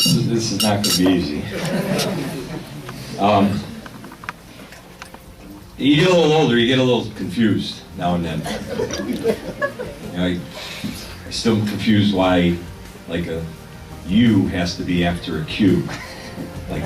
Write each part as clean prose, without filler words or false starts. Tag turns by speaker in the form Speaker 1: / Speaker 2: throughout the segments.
Speaker 1: This is not going to be easy. You get a little older, you get a little confused now and then. You know, I still am confused why, like, a U has to be after a Q. Like,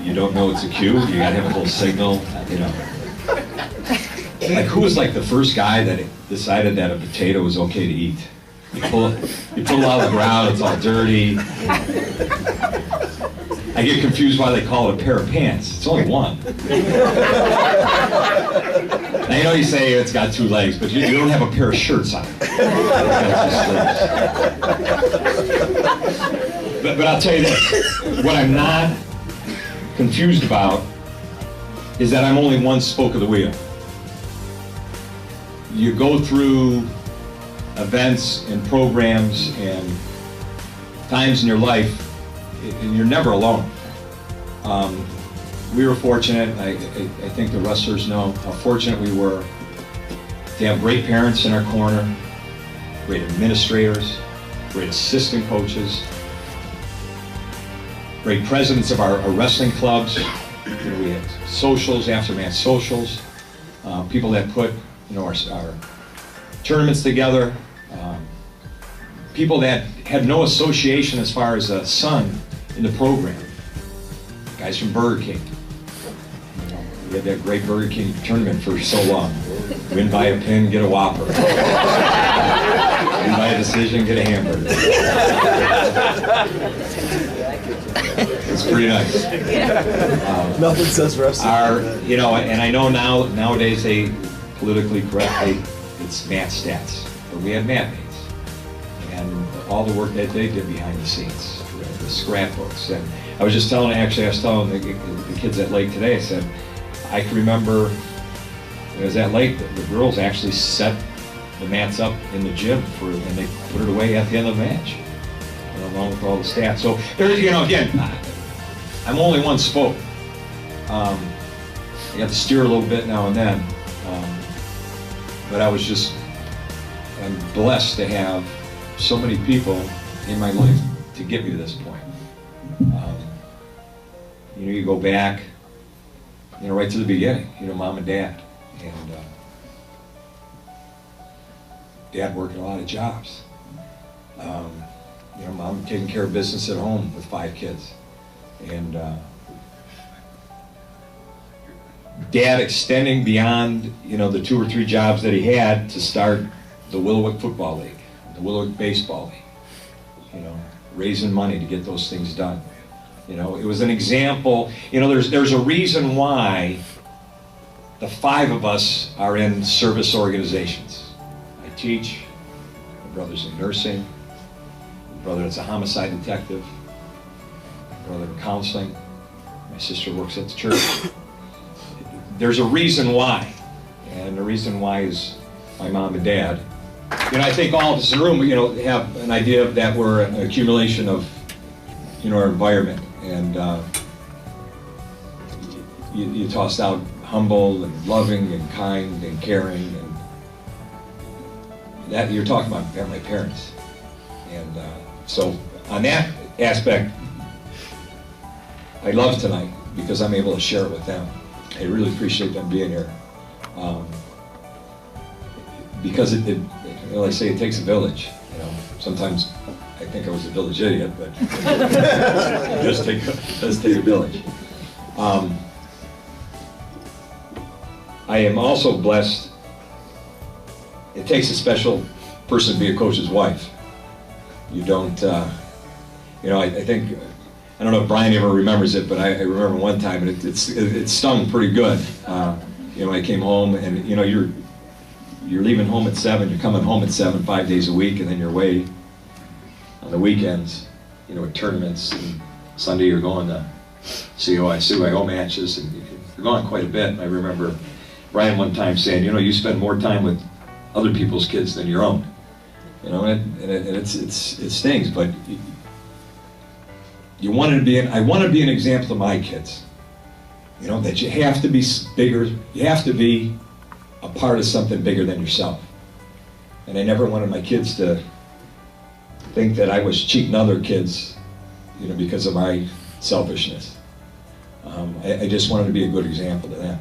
Speaker 1: you don't know it's a Q, you gotta have a little signal, you know. Like, who was like the first guy that decided that a potato was okay to eat? You pull it out of the ground, it's all dirty. I get confused why they call it a pair of pants. It's only one. Now, you know, you say it's got two legs, but you don't have a pair of shirts on. But I'll tell you this, what I'm not confused about is that I'm only one spoke of the wheel. You go through events and programs and times in your life, and you're never alone. We were fortunate, I think the wrestlers know how fortunate we were to have great parents in our corner, great administrators, great assistant coaches, great presidents of our wrestling clubs. You know, we had socials, aftermath socials, people that put, you know, our tournaments together, people that had no association as far as a son in the program. Guys from Burger King. You know, we had that great Burger King tournament for so long. Win by a pin, get a Whopper. Win by a decision, get a hamburger. It's pretty nice.
Speaker 2: Nothing says wrestling.
Speaker 1: You know, and I know nowadays they politically correctly, it's mat stats, but we had mat mates, and all the work that they did behind the scenes, the scrapbooks. And I was telling the kids at Lake today, I said, I can remember it was at Lake, the girls actually set the mats up in the gym and they put it away at the end of the match, you know, along with all the stats. So there's, you know, again, I'm only one spoke. You have to steer a little bit now and then. But I'm blessed to have so many people in my life to get me to this point. You know, you go back, you know, right to the beginning, you know, mom and dad. And dad working a lot of jobs. You know, mom taking care of business at home with 5 kids. And dad extending beyond, you know, the 2 or 3 jobs that he had to start the Willowick Football League, the Willowick Baseball League, you know, raising money to get those things done. You know, it was an example. You know, there's a reason why the 5 of us are in service organizations. I teach, my brother's in nursing, my brother is a homicide detective, my brother in counseling, my sister works at the church. There's a reason why, and the reason why is my mom and dad. You know, I think all of us in the room, you know, have an idea of that we're an accumulation of, you know, our environment. And you tossed out humble and loving and kind and caring, and that you're talking about my parents. And so on that aspect, I love tonight because I'm able to share it with them. I really appreciate them being here. Because it you know, I say it takes a village. You know, sometimes I think I was a village idiot, but it does take a village. I am also blessed. It takes a special person to be a coach's wife. You don't, you know, I think, I don't know if Brian ever remembers it, but I remember one time, and it stung pretty good. You know, I came home, and you know, you're leaving home at 7, you're coming home at 7, 5 days a week, and then you're away on the weekends, you know, at tournaments. And Sunday you're going to CYO matches, and you're going quite a bit. And I remember Brian one time saying, you know, you spend more time with other people's kids than your own. You know, and it stings, but I wanted to be an example to my kids. You know, that you have to be bigger, you have to be a part of something bigger than yourself. And I never wanted my kids to think that I was cheating other kids, because of my selfishness. I just wanted to be a good example to them.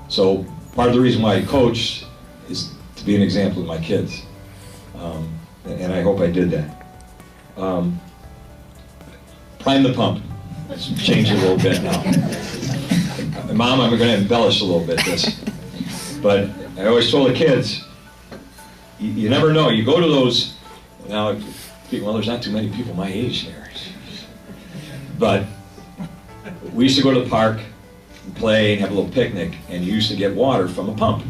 Speaker 1: So part of the reason why I coach is to be an example to my kids. And I hope I did that. Prime the pump. Let's change it a little bit now. Mom, I'm going to embellish a little bit this. But I always told the kids, you never know. You go to those, now, well, there's not too many people my age there. But we used to go to the park and play and have a little picnic, and you used to get water from a pump.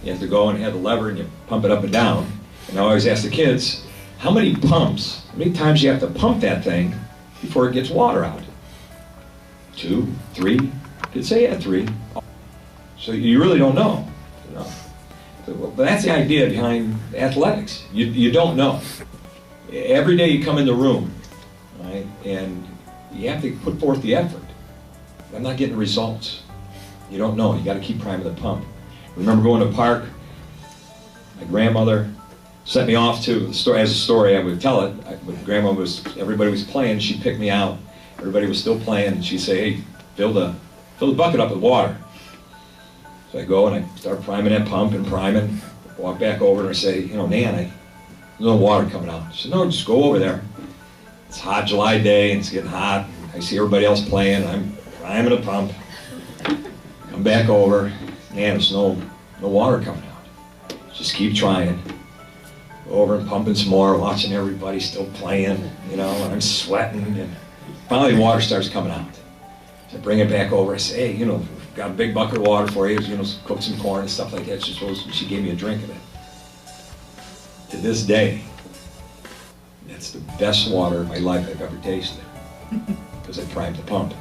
Speaker 1: You have to go and have the lever and you pump it up and down. And I always ask the kids, how many times do you have to pump that thing before it gets water out? 2, 3, kids say yeah, 3. So you really don't know. But that's the idea behind athletics. You don't know. Every day you come in the room, right, and you have to put forth the effort. I'm not getting results. You don't know. You got to keep priming the pump. I remember going to the park. My grandmother sent me off to the store. As a story, I would tell it. Everybody was playing. She'd pick me out. Everybody was still playing, and she'd say, "Hey, fill the bucket up with water." So I go and I start priming that pump and priming. Walk back over and I say, Nan, there's no water coming out. She said, no, just go over there. It's a hot July day and it's getting hot. I see everybody else playing. I'm priming the pump. Come back over. Man, there's no water coming out. Just keep trying. Go over and pumping some more, watching everybody still playing, and I'm sweating. And finally, water starts coming out. So I bring it back over. I say, hey, got a big bucket of water for you, cook some corn and stuff like that. She gave me a drink of it. To this day, that's the best water in my life I've ever tasted, because I primed the pump.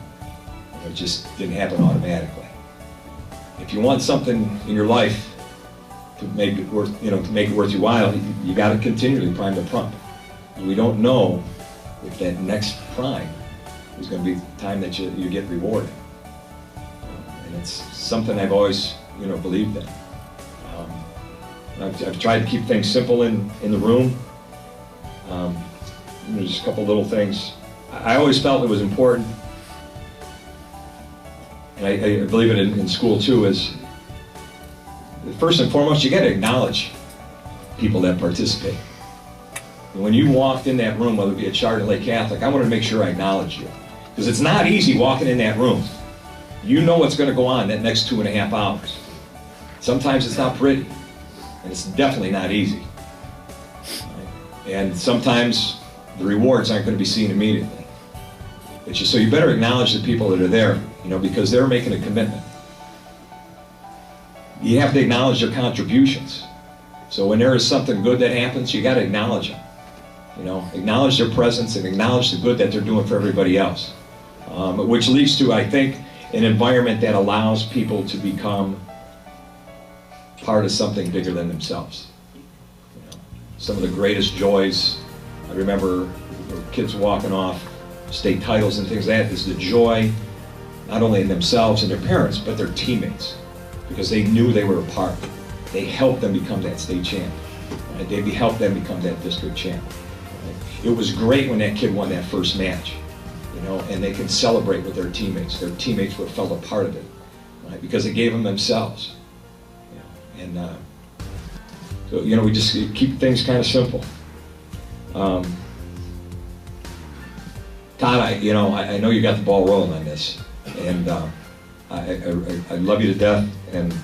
Speaker 1: It just didn't happen automatically. If you want something in your life to make it worth, your while, you got to continually prime the pump. We don't know if that next prime is going to be the time that you get rewarded. And it's something I've always, believed in. I've tried to keep things simple in the room. There's a couple little things. I always felt it was important, and I believe it in school too, is first and foremost, you got to acknowledge people that participate. And when you walked in that room, whether it be at Chardon Lake Catholic, I wanted to make sure I acknowledged you. Because it's not easy walking in that room. You know what's going to go on that next 2.5 hours. Sometimes it's not pretty, and it's definitely not easy. And sometimes the rewards aren't going to be seen immediately. So you better acknowledge the people that are there, because they're making a commitment. You have to acknowledge their contributions. So when there is something good that happens, you got to acknowledge them. Acknowledge their presence and acknowledge the good that they're doing for everybody else. Which leads to, I think, an environment that allows people to become part of something bigger than themselves. Some of the greatest joys, I remember kids walking off state titles and things like that, is the joy not only in themselves and their parents, but their teammates, because they knew they were a part. They helped them become that state champ. Right? They helped them become that district champ. Right? It was great when that kid won that first match, and they can celebrate with their teammates. Their teammates were felt a part of it, right? Because it gave them themselves. And so, we just keep things kind of simple. Todd, I know you got the ball rolling on this, and I love you to death, and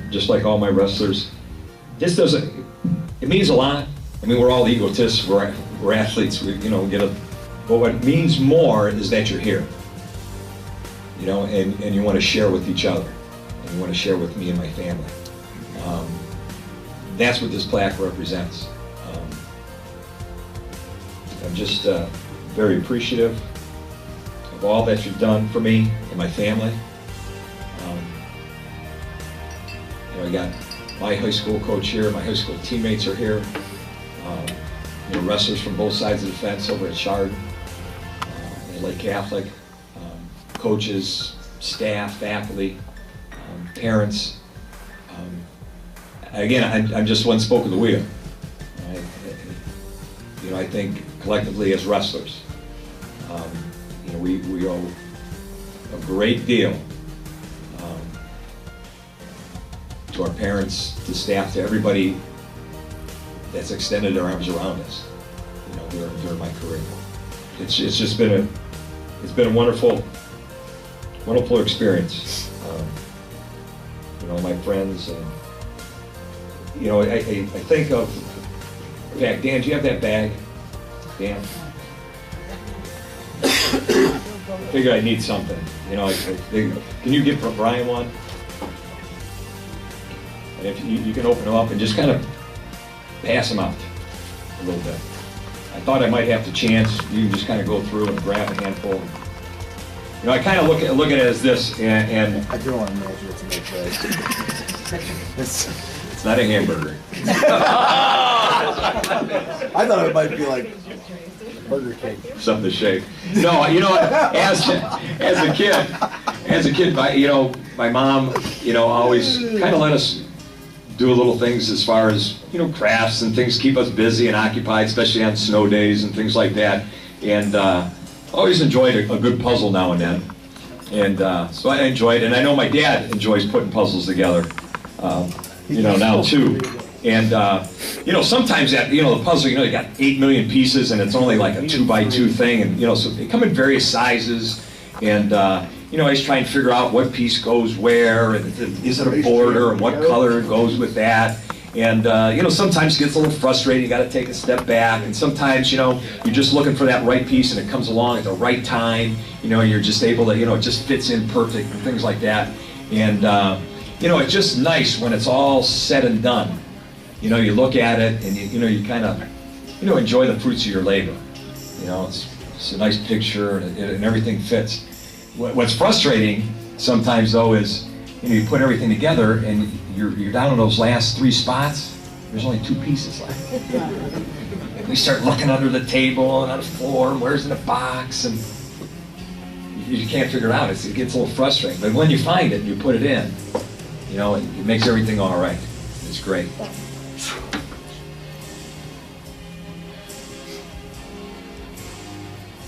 Speaker 1: just like all my wrestlers, this doesn't, it means a lot. I mean, we're all egotists, we're athletes, but what it means more is that you're here, and you want to share with each other, and you want to share with me and my family. That's what this plaque represents. I'm just very appreciative of all that you've done for me and my family. I got my high school coach here, my high school teammates are here. Wrestlers from both sides of the fence over at Chardon, at Lake Catholic, coaches, staff, faculty, parents. Again, I'm just one spoke of the wheel. Right? I think collectively as wrestlers, You know, we owe a great deal to our parents, to staff, to everybody that's extended their arms around us, you know, during my career. It's just been a wonderful experience. You know, my friends, you know, I think of, in fact, Dan, do you have that bag? Dan? I figured I need something. You know, can you give Brian one? And if you can open them up and just kind of pass them out a little bit. I thought I might have the chance. You can just kind of go through and grab a handful. You know, I kind of look at it as this, and
Speaker 2: I do want to measure it to make sure. It's
Speaker 1: not a hamburger.
Speaker 2: I thought it might be like Burger King.
Speaker 1: Something to shake. No, you know, as a kid, you know, my mom, you know, always kind of let us do little things as far as, you know, crafts and things, keep us busy and occupied, especially on snow days and things like that. And always enjoyed a good puzzle now and then. And so I enjoyed it. And I know my dad enjoys putting puzzles together, you know, now too. And, you know, sometimes that, you know, the puzzle, you know, you got 8 million pieces and it's only like a 2x2 thing. And, you know, so they come in various sizes. And, you know, I just try and figure out what piece goes where, and is it a border, and what color goes with that. And, you know, sometimes it gets a little frustrating, you gotta take a step back, and sometimes, you know, you're just looking for that right piece and it comes along at the right time, you know, you're just able to, you know, it just fits in perfect and things like that. And, you know, it's just nice when it's all said and done. You know, you look at it and, you know, you kind of, you know, enjoy the fruits of your labor. You know, it's a nice picture and everything fits. What's frustrating sometimes, though, is, you know, you put everything together and you're down in those last 3 spots. There's only 2 pieces left. We start looking under the table and on the floor, and where's in the box, and you can't figure it out. It gets a little frustrating. But when you find it and you put it in, you know, it makes everything all right. It's great.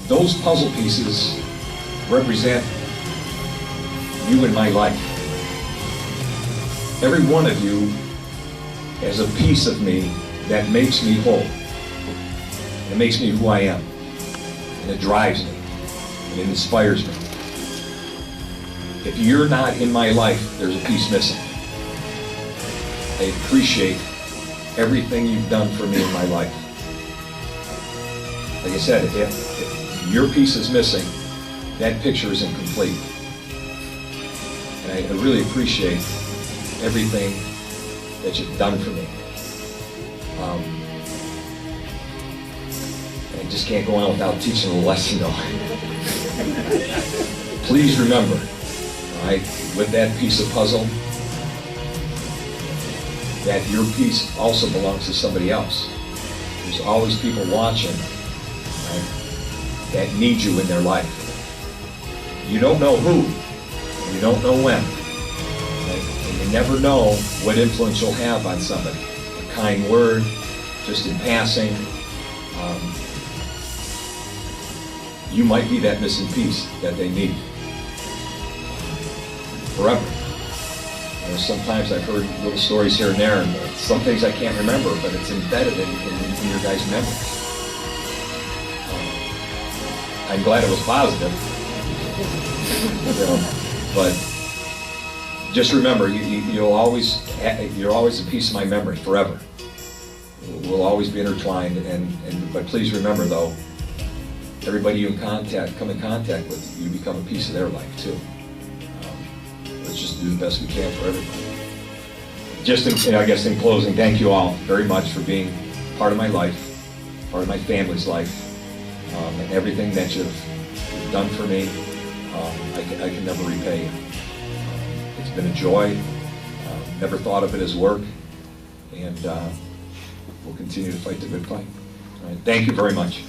Speaker 1: Those puzzle pieces represent you in my life. Every one of you has a piece of me that makes me whole. It makes me who I am. And it drives me. And it inspires me. If you're not in my life, there's a piece missing. I appreciate everything you've done for me in my life. Like I said, if your piece is missing, that picture is incomplete. And I really appreciate everything that you've done for me. I just can't go on without teaching a lesson, though. Please remember, all right, with that piece of puzzle, that your piece also belongs to somebody else. There's always people watching, right, that need you in their life. You don't know who, you don't know when, right? And you never know what influence you'll have on somebody. A kind word, just in passing. You might be that missing piece that they need forever. You know, sometimes I've heard little stories here and there, and some things I can't remember, but it's embedded in your guys' memories. I'm glad it was positive. You know, but just remember, you're always a piece of my memory forever. We'll always be intertwined, but please remember, though, everybody you come in contact with, you become a piece of their life too. Let's just do the best we can for everybody. Just I guess in closing, thank you all very much for being part of my life, part of my family's life, and everything that you've done for me. I can never repay you. It's been a joy. Never thought of it as work, and we'll continue to fight the good fight. All right, thank you very much.